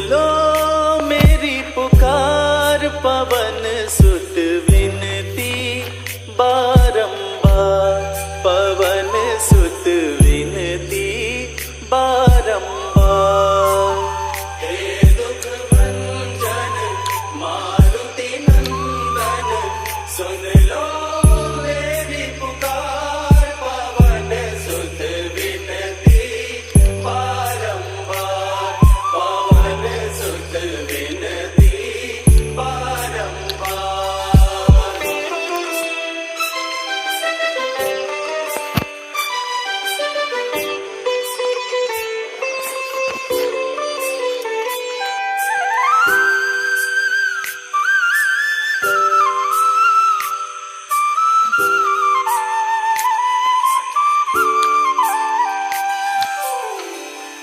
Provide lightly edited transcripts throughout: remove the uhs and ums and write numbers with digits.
लो मेरी पुकार, पवन सुत विनती बारंबार, पवन सुत विनती बारंबार। हे दुख भंजन मारुति नंदन, सुन लो मेरी पुकार, पवन सुत विनती बारंबार, पवन सुत विनती बारंबार।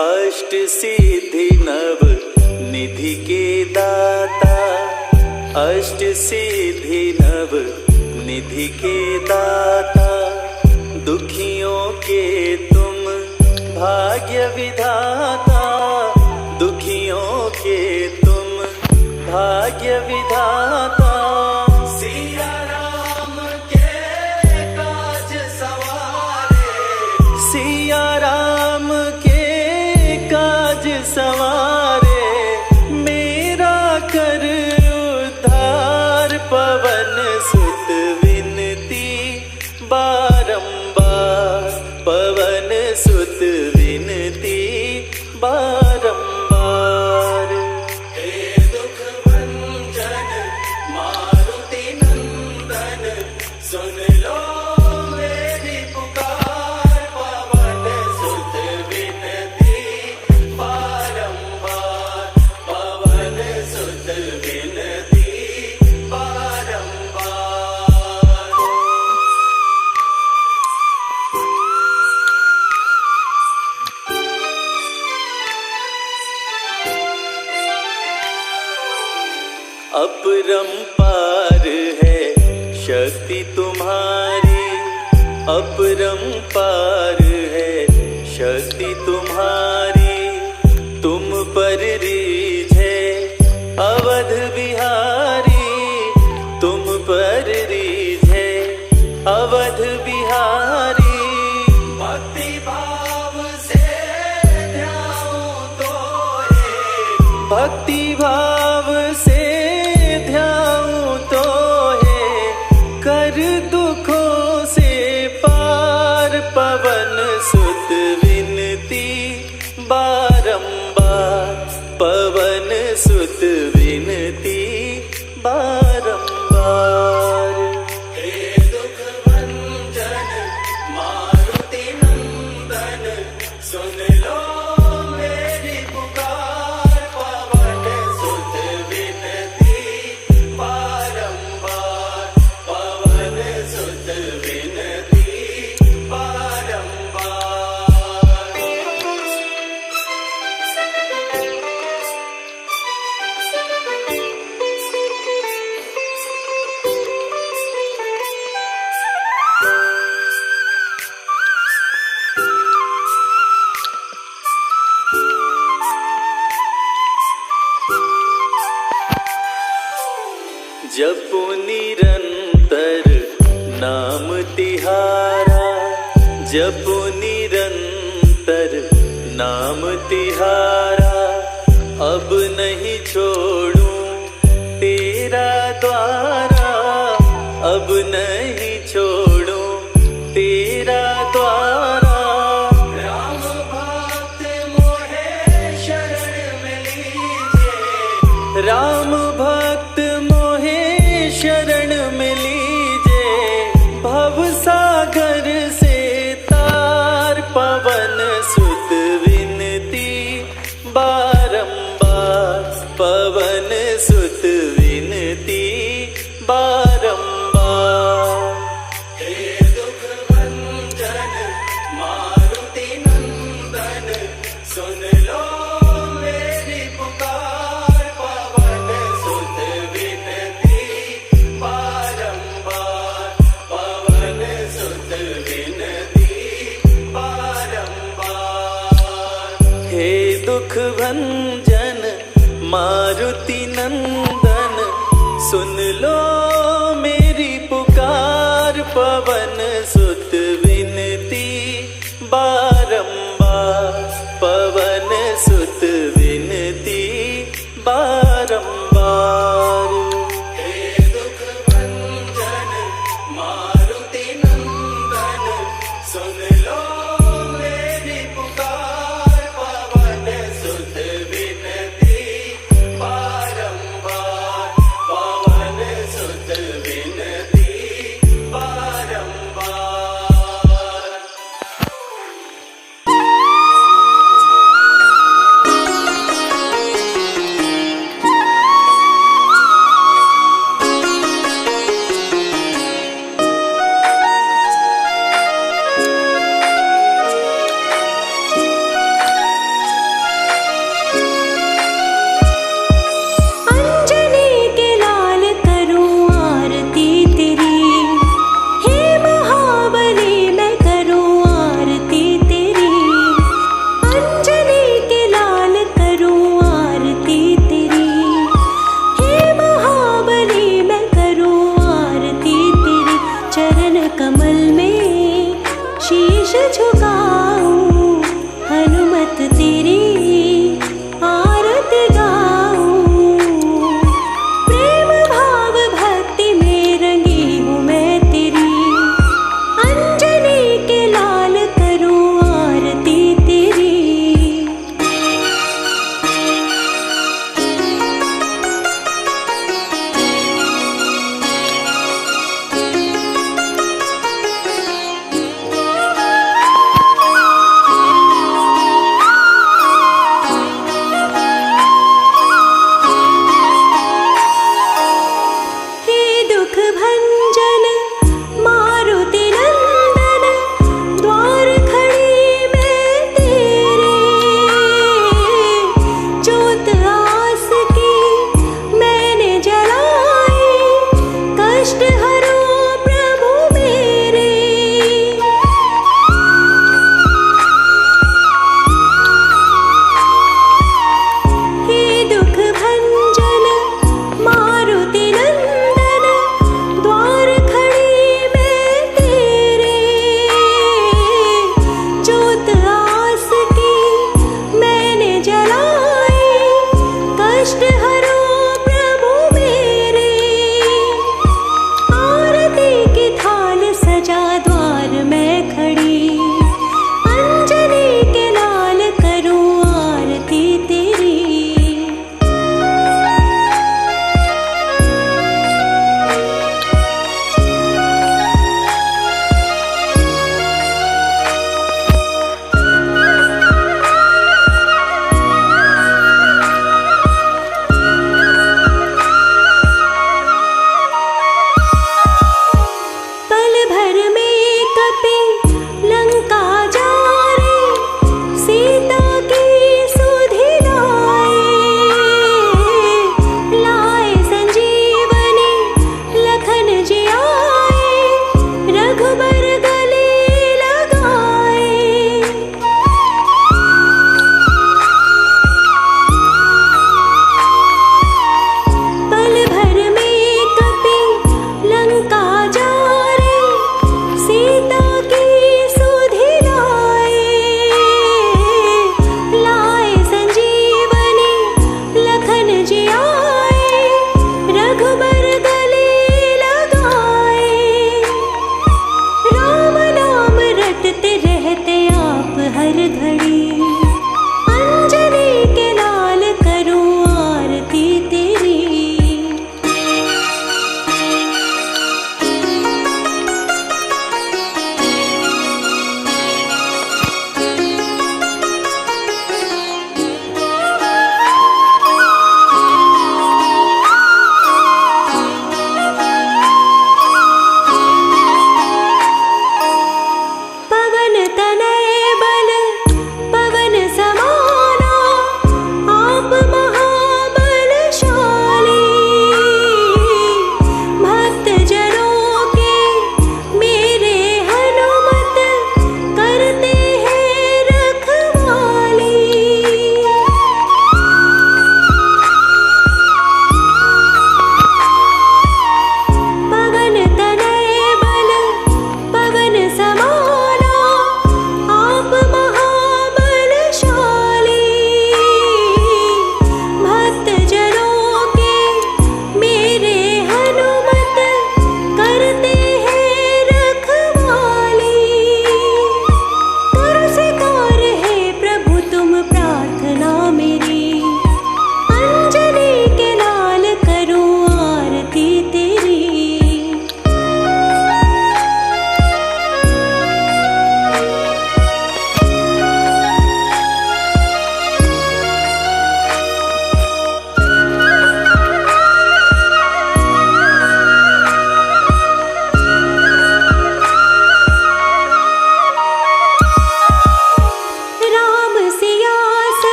अष्ट सिद्धि नव निधि के दाता, अष्ट सिद्धि नव निधि के दाता, दुखियों के तुम भाग्य विधाता, दुखियों के तुम भाग्य विधाता। सिया राम के काज सवारे, सिया राम के काज सवारे, मेरा कर उद्धार, पवन सुत विनती बारंबार, पवन सुत विनती बारंबार। हे दुख भंजन मारुति नंदन, सुन लो मेरी पुकार, पवन सुत विनती बारंबार, पवन सुत विनती बारंबार। अपरंपार है शक्ति तुम्हारी, अपरंपार है शक्ति तुम्हारी, तुम पर रीझ है अवध बिहारी, तुम पर रीझ है अवध बिहारी। भक्ति भाव से ध्याऊं तो है, भक्ति भाव से ध्याऊं तो है, कर दुखों से पार, पवन सुत विनती बारंबार, पवन सुत विनती बारंबार। हे दुख भंजन मारुति नंदन, सुन लो मेरी पुकार, पवन सुत विनती बारंबार, पवन सुत विनती बारंबार। जपो निरंतर नाम तिहारा, जपो निरंतर नाम तिहारा, अब नहीं छोड़ूं तेरा द्वारा, अब नहीं छोड़ूं तेरा द्वारा। राम भक्त मोहे शरण में लीजिए, राम भक्त मोहे शरण में लीजिए, भव सागर से तार, पवन सुत विनती बारंबार, पवन सुत विनती बारंबार। हे दुख भंजन मारुति नंदन, सुन लो मेरी पुकार, पवन मारुति नंदन सुन लो मेरी पुकार, पवन सुत विनती बारंबार, पवन सुत विनती बारंबार। हे दुख भंजन मारुति नंदन सुन लो मेरी पुकार, पवन सुत विनती बारंबार, पवन सुत विनती बारंबार।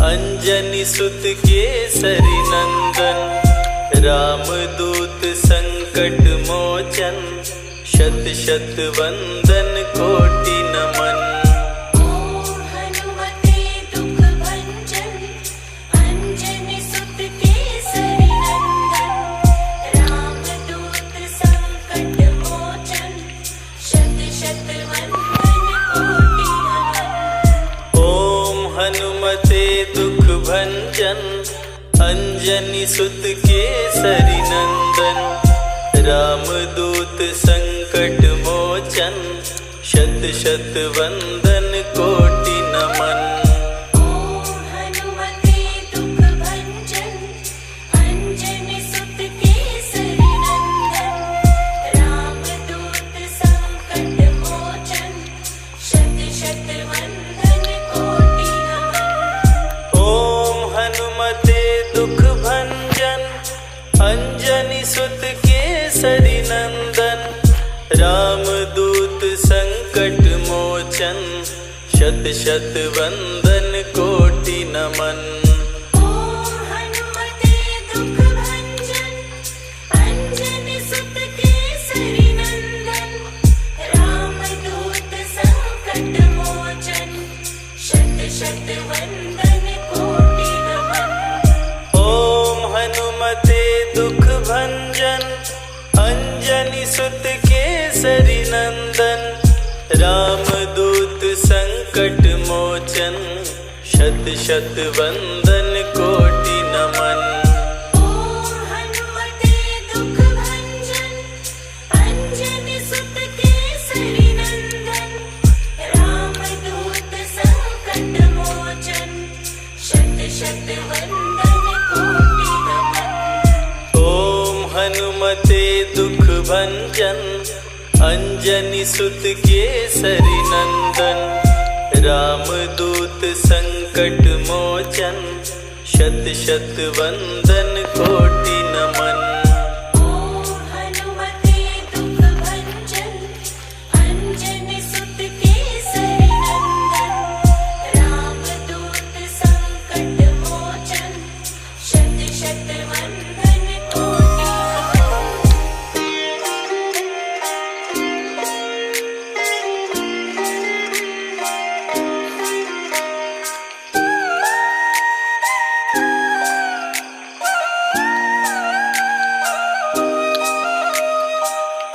अंजनी सुत केसरी नंदन, रामदूत संकट मोचन, शत शत वंदन कोटि नमन। ओम हनुमते दुख भंजन, अंजनी सुत केसरी नंदन, रामदूत संकट मोचन, शत शत वंदन कोटि नमन। ओम हनुमते दुख भंजन, अंजनी सुत केसरी नंदन, रामदूत संकट मोचन, शत शत वंदन कोटि नमन। ओम हनुमते दुख भंजन, अंजनी सुत केसरी नंदन, रामदूत संकट मोचन, शत शत वंदन कोटि नमन। ओम हनुमते दुख भंजन, अंजनी सुत केसरी नंदन, रामदूत संकट मोचन, शत शत वंदन कोटि नमन। ओम हनुमते दुख भंजन, अंजनी सुत केसरी नंदन, रामदूत संकट मोचन, शत शत वंदन कोटि नमन। ओम हनुमते दुख भंजन, अंजनी सुत केसरी नंदन, रामदूत संकट मोचन, शत शत वंदन कोटि नमन। ओम हनुमते दुख भंजन, अंजनी सुत केसरी नंदन, रामदूत संकट मोचन, शत शत वंदन कोटि नमन। ओम हनुमते दुख भंजन, अंजनी सुत केसरी नंदन, रामदूत संकट मोचन, शत शत वंदन कोटि नमन। ओम हनुमते दुख भंजन, अंजनी सुत केसरी नंदन, रामदूत संकट मोचन, शत शत वंदन कोटि नमन।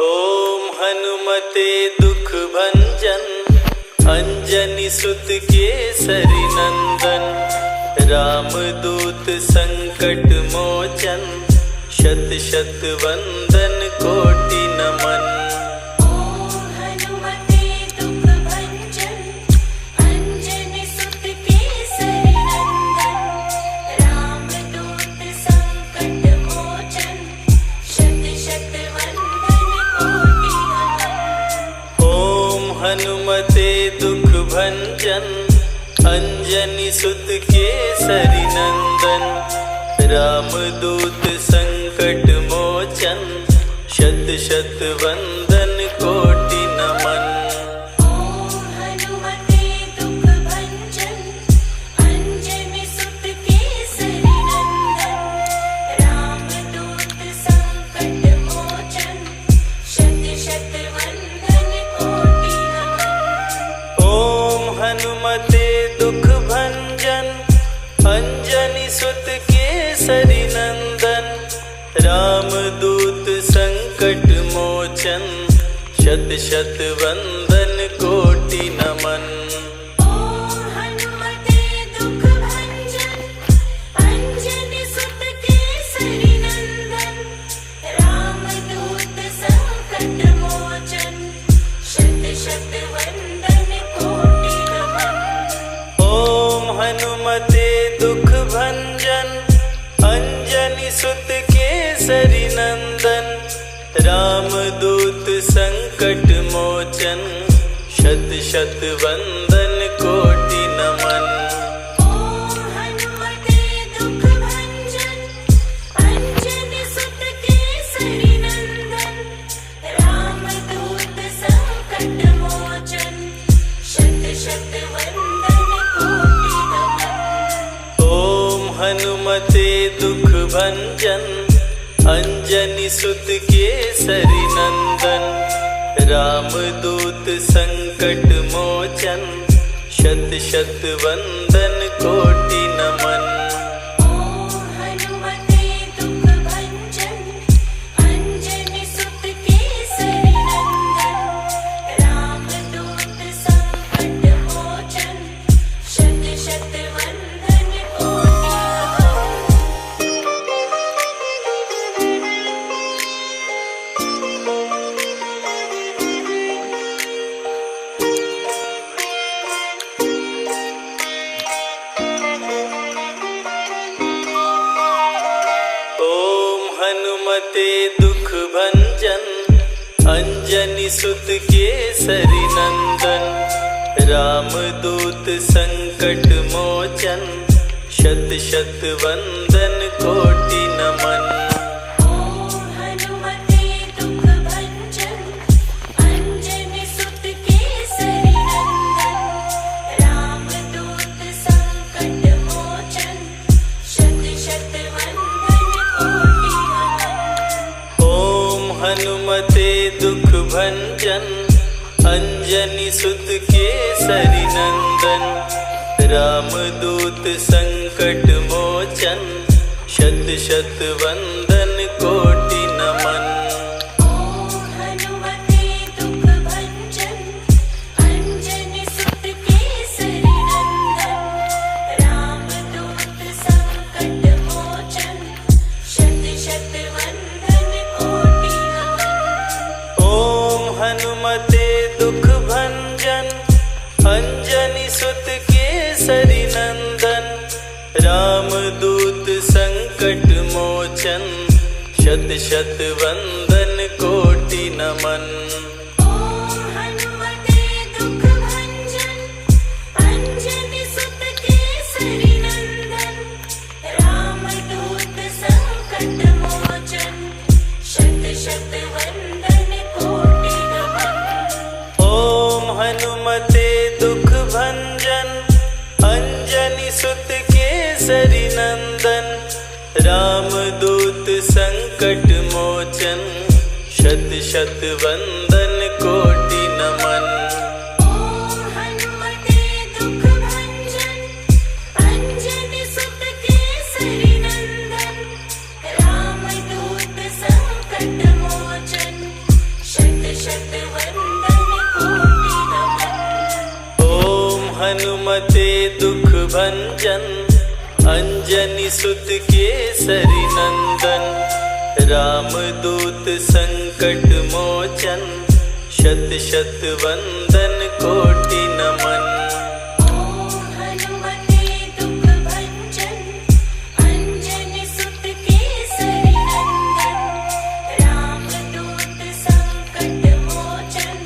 ओम हनुमते दुख भंजन, अंजनी सुत केसरी नंदन, रामदूत संकट मोचन, शत शत वंदन कोटि नमन। ओम हनुमते दुख भंजन, अंजनी सुत केसरी नंदन, रामदूत संकट मोचन, शत शत वंदन कोटि नमन। ओम हनुमते दुख भंजन, अंजनी सुत केसरी नंदन, रामदूत संकट मोचन, शत शत वंदन कोटि नमन। ओम हनुमते दुख भंजन, अंजनी सुत केसरी नंदन, रामदूत संकट मोचन, शत शत वंदन कोटि नमन। ओम हनुमते दुख भंजन, अंजनी सुत केसरी नंदन, रामदूत संकट मोचन, शत शत वंदन कोटि नमन। ओम हनुमते दुख भंजन, अंजनी सुत केसरी नंदन, रामदूत संकट मोचन, शत शत वंदन कोटि नमन। ओम हनुमते दुख भंजन, अंजनी सुत केसरी नंदन, रामदूत संकट मोचन, शत शत वंदन कोटि नमन। ओम हनुमते दुख भंजन, अंजनी सुत केसरी नंदन, रामदूत संकट मोचन, शत शत वंदन कोटि नमन। हनुमते दुख भंजन अंजनी सुत केसरी नंदन। रामदूत संकट मोचन शत शत वंदन कोटि नमन। ओम हनुमते दुख भंजन अंजनी सुत केसरी नंदन। रामदूत संकट मोचन शत शत वंदन कोटि हनुमते दुख भंजन अंजनी सुत केसरी नंदन। रामदूत संकट मोचन शत शत वंदन कोटि नमन। ओम हनुमते दुख भंजन अंजनी सुत केसरी नंदन। रामदूत संकट मोचन शत शत वंदन कोटि नमन। ओम हनुमते दुख भंजन अंजनी सुत केसरी नंदन। रामदूत संकट मोचन शत शत वंदन कोटि नमन। ओम हनुमते दुख भंजन अंजनी सुत केसरी नंदन। रामदूत संकट मोचन शत शत वंदन कोटि नमन। ओम हनुमते दुख भंजन अंजनी सुत केसरी नंदन। रामदूत संकट मोचन शत शत वंदन कोटि नमन। ओम हनुमते दुख भंजन अंजनी सुत केसरी नंदन। रामदूत संकट मोचन शत शत वंदन कोटि नमन। ओम हनुमते दुख भंजन अंजनी सुत केसरी नंदन। रामदूत संकट मोचन शत शत वंदन कोटि नमन। ओम हनुमते दुख भंजन अंजनी सुत केसरी नंदन। रामदूत संकट मोचन शत शत वंदन कोटि नमन। ओम हनुमते दुख भंजन अंजनी सुत केसरी नंदन। रामदूत संकट मोचन शत शत वंदन कोटि नमन। ओम हनुमते दुख भंजन अंजनी सुत केसरी नंदन। रामदूत संकट मोचन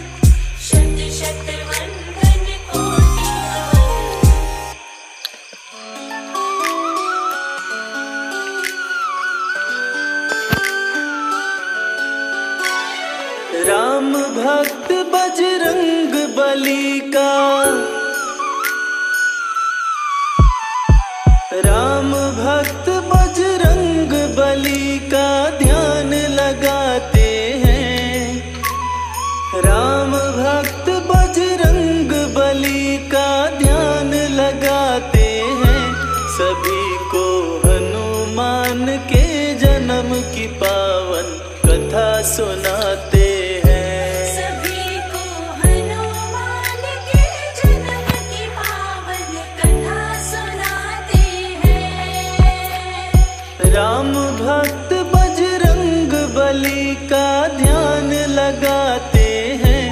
शत शत वंदन कोटि नमन। राम भक्त बजरंग बली का राम भक्त बजरंग बली का ध्यान लगाते हैं। राम भक्त बजरंग बली का ध्यान लगाते हैं। सभी को हनुमान के जन्म की पावन कथा सुनाते हैं। सभी को हनुमान के जन्म की पावन कथा सुनाते हैं। राम भक्त बजरंग बली का ध्यान लगाते हैं।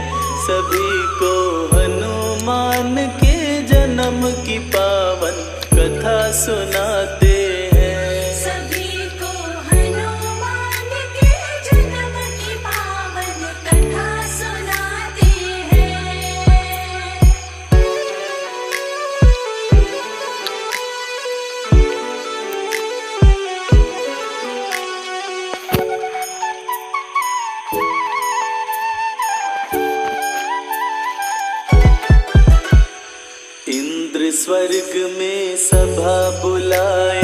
सभी को हनुमान के जन्म की पावन कथा सुनाते हैं। सभी को हनुमान के जन्म की पावन कथा सुनाते हैं। इंद्र स्वर्ग में सभा बुलाए,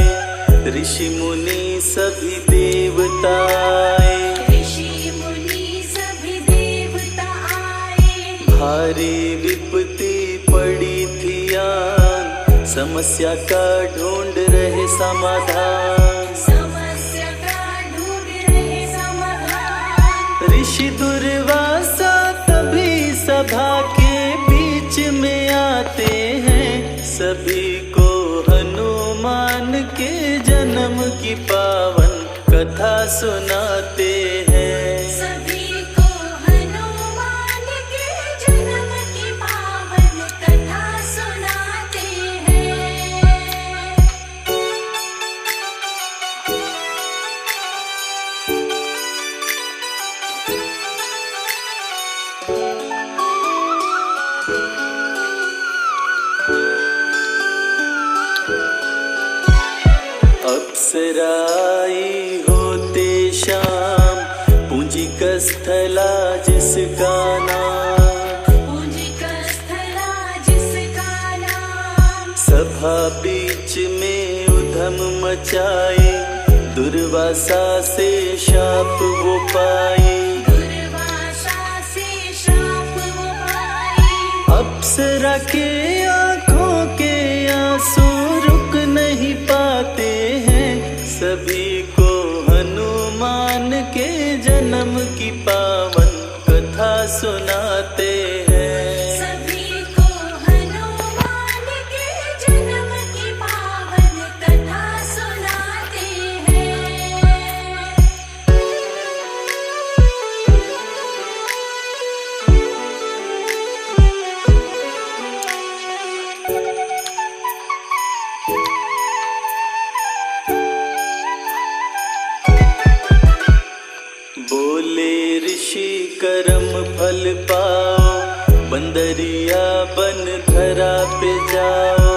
ऋषि मुनि सभी देवता आए, ऋषि मुनि सभी देवता आए। भारी विपत्ति पड़ी थी आन, समस्या का ढूंढ रहे समाधान। समस्या का ढूंढ रहे समाधान। ऋषि दुर्वासा तभी सभा के बीच में आते हैं, सभी को हनुमान के जन्म की पावन कथा सुनाते हैं। सभी को हनुमान के जन्म की पावन कथा सुनाते हैं। अप्सराई होते शाम, पूंजिक स्थला जिसका नाम, पूंजिक स्थला जिसका नाम। सभा बीच में उधम मचाए, दुर्वासा से शाप वो पाए। दुर्वासा से शाप वो पाए। अप्सरा के आँखों के आंसू रुक नहीं पाते हैं, सभी को हनुमान के जन्म की पावन कथा सुनाते हैं। सभी को हनुमान के जन्म की पावन कथा सुनाते हैं। बोले ऋषि कर्म फल पाओ, बंदरिया बन धरा पे जाओ।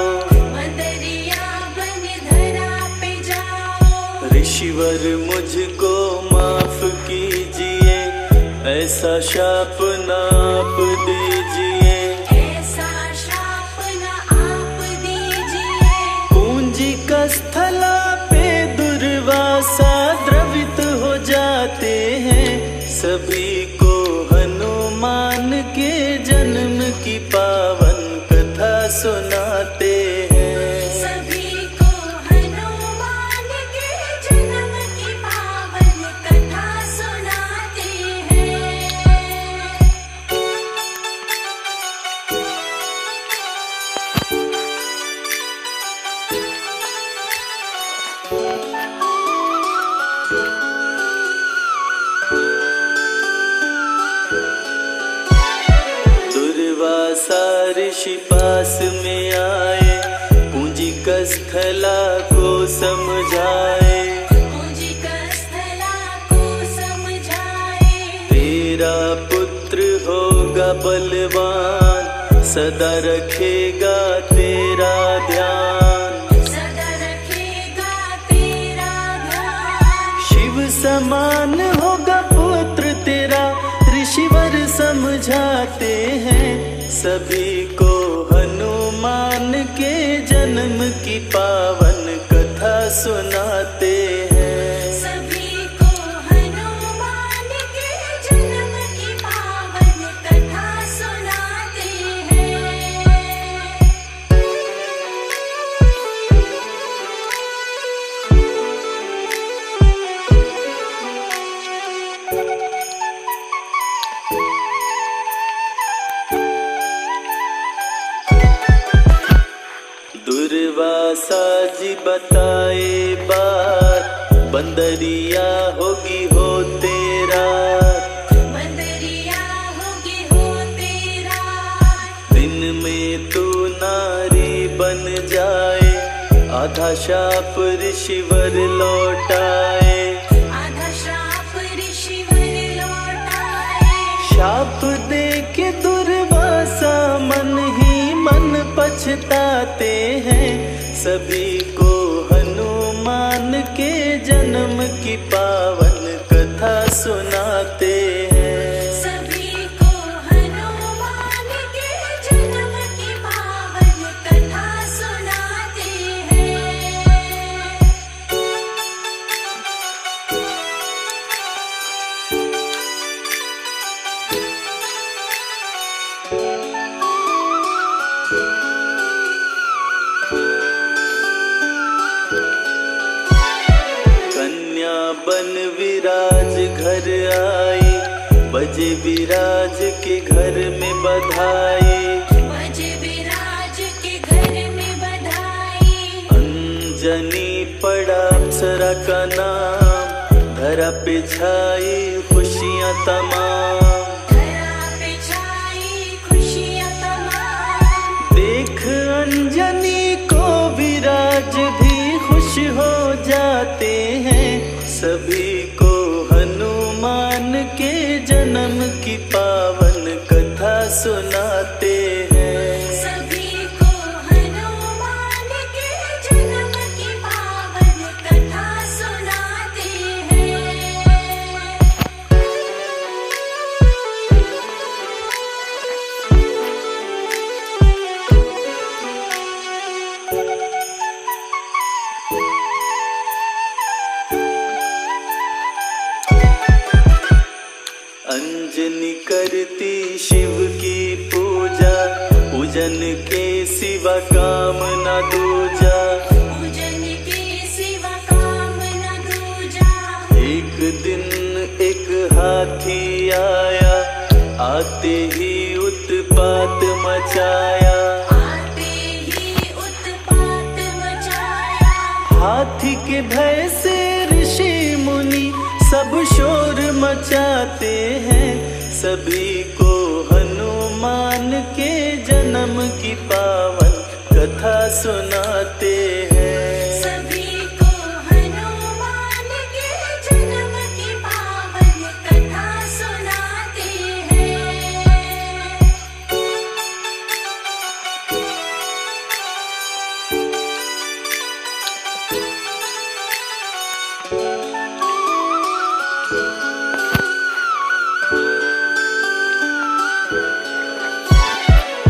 बंदरिया बन धरा पे जाओ। ऋषिवर मुझको माफ कीजिए, ऐसा शाप ना आप दीजिए। ऐसा शाप न आप दीजिए। पूंजिक स्थला पे दुर्वासा द्रवित हो जाते हैं, सभी को हनुमान के जन्म की पावन कथा सुनाते हैं। सभी को हनुमान के जन्म की पावन कथा सुनाते हैं। दुर्वासा ऋषि पास में आए, पूंजिक स्थला को समझाए। पूंजिक स्थला को समझाए। तेरा पुत्र होगा बलवान, सदा रखेगा तेरा ध्यान। सदा रखेगा तेरा ध्यान। शिव समान होगा पुत्र तेरा, ऋषिवर समझाते हैं, सभी को हनुमान के जन्म की पावन कथा सुनाते हैं। सभी को हनुमान के जन्म की पावन कथा सुनाते हैं। दुर्वासा जी बताए बात, बंदरिया होगी हो तेरा। बंदरिया होगी हो तेरा। दिन में तू नारी बन जाए, आधा शाप ऋषिवर लौटाए। आधा शाप ऋषिवर लौटाए। शाप दे के दुर्वासा मन ही मन पछताते हैं, सभी को हनुमान के जन्म की पावन कथा सुनाते हैं। सभी को हनुमान के जन्म की पावन कथा सुनाते हैं। बन विराज घर आई, बजे विराज के घर में बधाई। बजे विराज के घर में बधाई। अंजनी पड़ा अप्सरा का नाम, धरा पे छाई खुशियाँ तमाम। धरा पे छाई खुशियाँ तमाम। देख अंजनी को विराज भी खुश हो जाते हैं, सभी को हनुमान के जन्म की पावन कथा सुनाते हैं। सभी को हनुमान के जन्म की पावन कथा सुनाते हैं। अंजनी करती शिव की पूजा, पूजन के सिवा काम न दूजा। पूजन के सिवा काम न दूजा। एक दिन एक हाथी आया, आते ही उत्पात मचाया। आते ही उत्पात मचाया। हाथी के भय से ऋषि मुनि सब शोर मचाते हैं, सभी को हनुमान के जन्म की पावन कथा सुनाते हैं। सभी को हनुमान के जन्म की पावन कथा सुनाते हैं।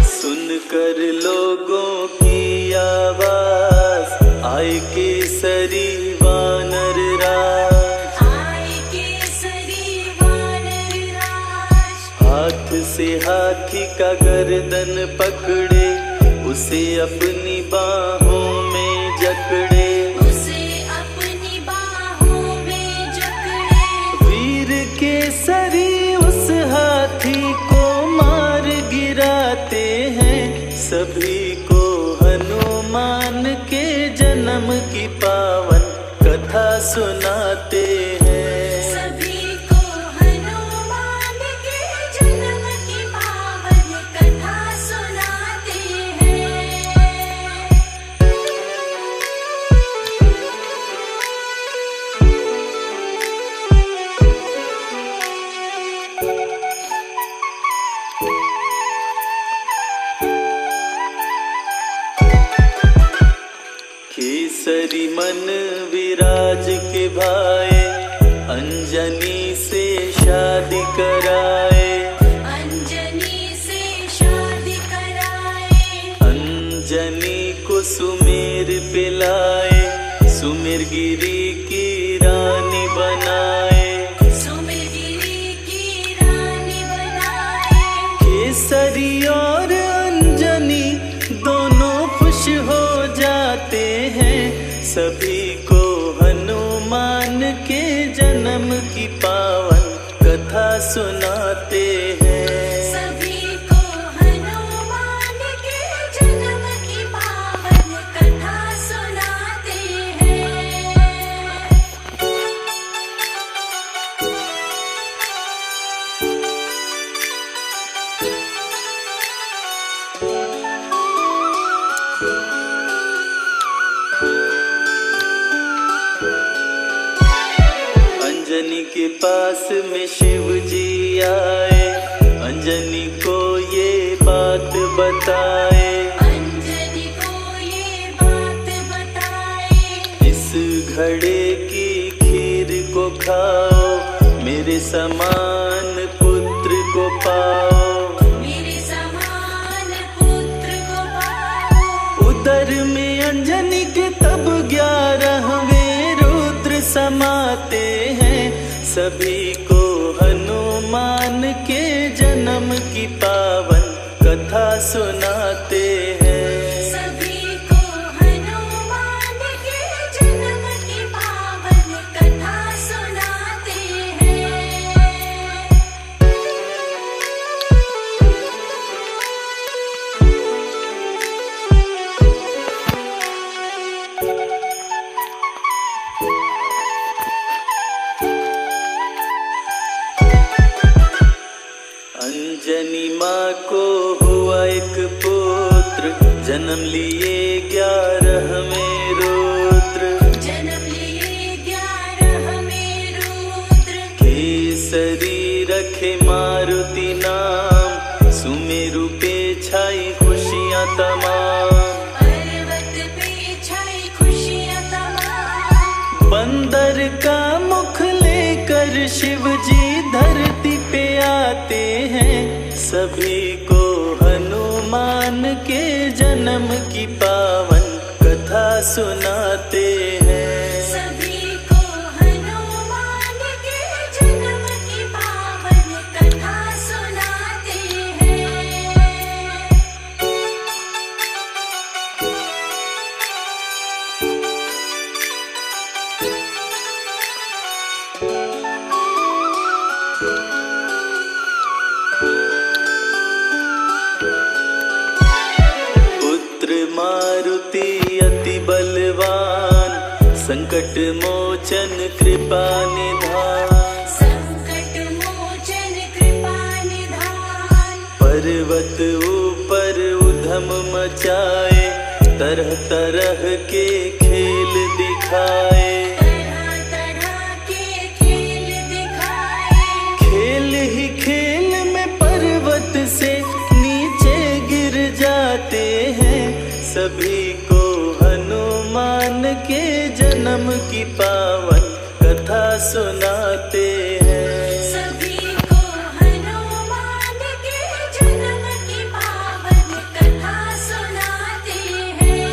सुनकर लोगों की आवाज, आए केसरी वानर राज। आए केसरी वानर राज। हाथ से हाथी का गर्दन पकड़े, उसे अपनी बाहों में जकड़े। उसे अपनी बाहों में जकड़े। वीर केसरी उस हाथी को मार गिराते हैं, सभी को हनुमान के जन्म की पावन कथा सुनाते हैं। सभी को हनुमान के जन्म की पावन कथा सुनाते हैं। केसरी मन विराज के भाए, अंजनी से शादी कराए। अंजनी से शादी कराए। अंजनी को सुमेर पे लाए, सुमेर गिरी की रानी बनाए। सुमेरगिरी की रानी बनाए। केसरी और अंजनी दोनों खुश हो जाते हैं, सभी को हनुमान के जन्म की पावन कथा सुनाते हैं। सभी को हनुमान के जन्म की पावन कथा सुनाते हैं। अंजनी के पास में शिव जी आए, अंजनी को ये बात बताए। अंजनी को ये बात बताए। इस घड़े की खीर को खाओ, मेरे समान पुत्र को पाओ। मेरे समान पुत्र को पाओ। उदर में अंजनी के तब 11वें रुद्र समाते हैं, सभी को हनुमान के जन्म की पावन कथा सुनाते हैं। सभी को हनुमान के जन्म की पावन कथा सुनाते अंजनी माँ को हुआ एक पुत्र, जन्म लिए 11वें रुद्र। जन्म लिए 11वें रुद्र। केसरी रखे मारुति नाम, सुमेरु पे छाई खुशियाँ तमाम। पर्वत पे छाई खुशियाँ तमाम। बंदर का मुख लेकर शिव जी धरती पे आते हैं, सभी को हनुमान के जन्म की पावन कथा सुनाते हैं। सभी को हनुमान के जन्म की पावन कथा सुनाते हैं। मारुति अति बलवान, संकट मोचन कृपा निधान। संकट मोचन कृपा निधान। पर्वत ऊपर उधम मचाए, तरह तरह के खेल दिखाए। तरह तरह के खेल दिखाए। खेल ही खेल में पर्वत से नीचे गिर जाते हैं, सभी को हनुमान के जन्म की पावन कथा सुनाते हैं। सभी को हनुमान के जन्म की पावन कथा सुनाते हैं।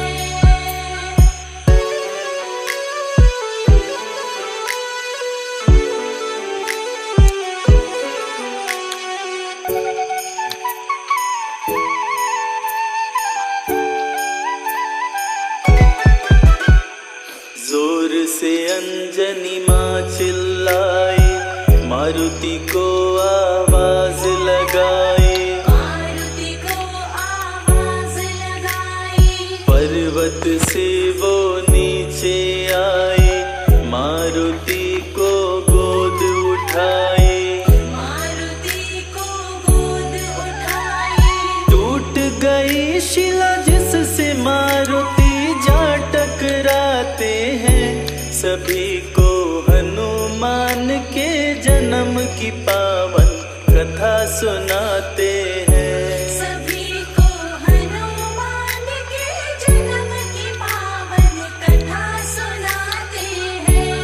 जोर से अंजनी माँ चिल्लाई, मारुति को आवाज लगाई। मारुति को आवाज लगाई। पर्वत से वो नीचे आए, मारुति को गोद उठाई। मारुति को गोद उठाई। टूट गई शिला जिससे मारुति जा टकराते हैं, सभी को हनुमान के जन्म की पावन कथा सुनाते हैं। सभी को हनुमान के जन्म की पावन कथा सुनाते हैं।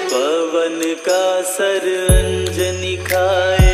पवन का सर अंजनी खाए,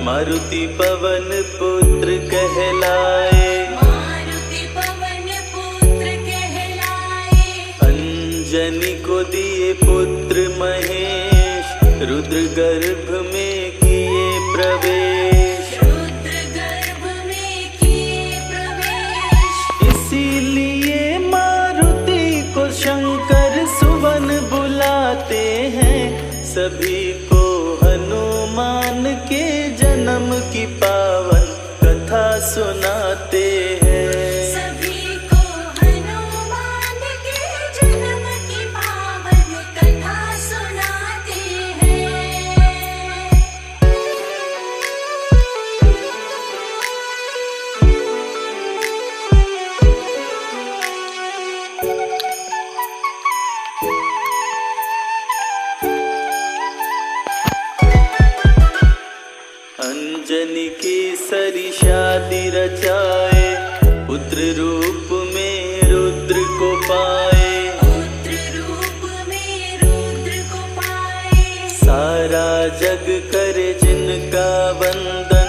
मारुति पवन पुत्र कहलाए। मारुति पवन पुत्र कहलाए। अंजनी को दिए पुत्र महेश, रुद्र गर्भ में किए प्रवेश। रुद्र गर्भ में किए प्रवेश। इसीलिए मारुति को शंकर सुवन बुलाते हैं, सभी को हनुमान के जन्म की पावन कथा सुनाते हैं। सभी को हनुमान के जन्म की पावन कथा सुनाते हैं। अंजनी की सरी शादी रचाए, पुत्र रूप में रुद्र को पाए। पुत्र रूप में रुद्र को पाए। सारा जग करे जिनका वंदन,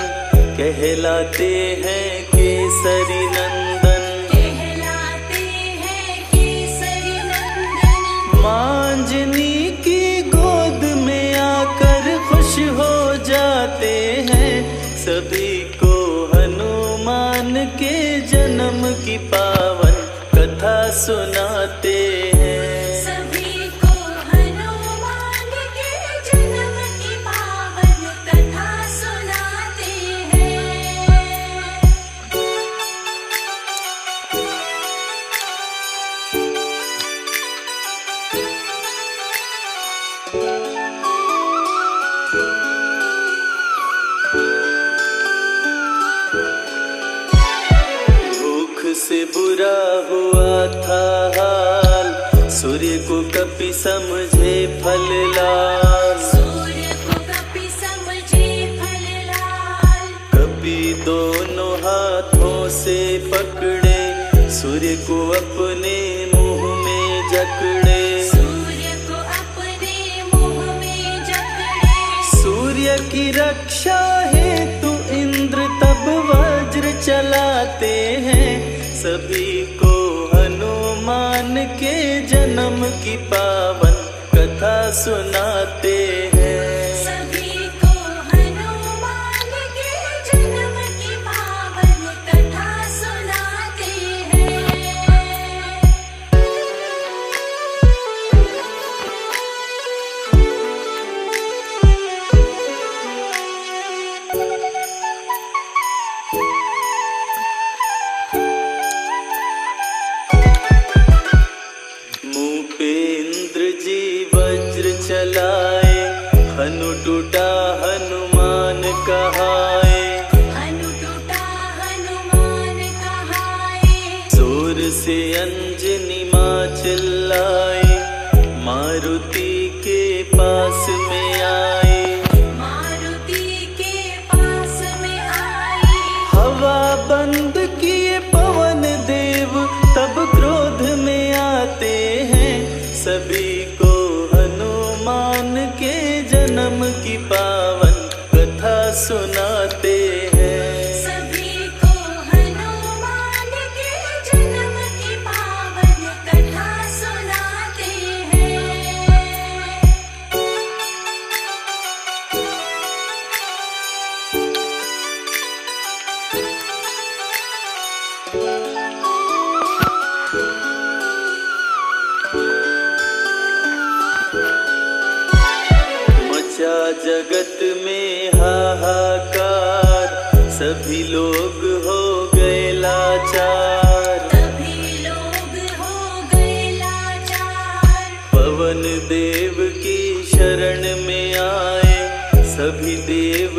कहलाते हैं केसरी नंदन। कहलाते हैं केसरी नंदन। मांजनी की गोद में आकर खुश हो जाते हैं, सभी को हनुमान के जन्म की पावन कथा सुनाते बुरा हुआ था हाल, सूर्य को कपि समझे फल लाल। सूर्य को कपि समझे फल लाल। कपि दोनों हाथों से पकड़े, सूर्य को अपने मुंह में जकड़े। सूर्य को अपने मुंह में जकड़े। सूर्य की रक्षा हेतु इंद्र तब वज्र चलाते हैं, सभी को हनुमान के जन्म की पावन कथा सुनाते हैं। सभी को हनुमान के जन्म की पावन कथा सुनाते हैं। मुंह पे इंद्र जी वज्र चलाए, हनु टूटा हनुमान कहाए। हनु टूटा हनुमान कहाए। जोर से अंजनी माँ चिल्लाई, मारुति के पास में आए। मारुति के पास में आई। हवा बंद किए पवन देव तब क्रोध में आते हैं, सभी को हनुमान के जन्म की पावन कथा सुनाते हैं। सभी को हनुमान के जन्म की पावन कथा सुनाते हैं। मचा जगत में हाहाकार, सभी लोग हो गए लाचार। सभी लोग हो गए लाचार। पवन देव की शरण में आए, सभी देव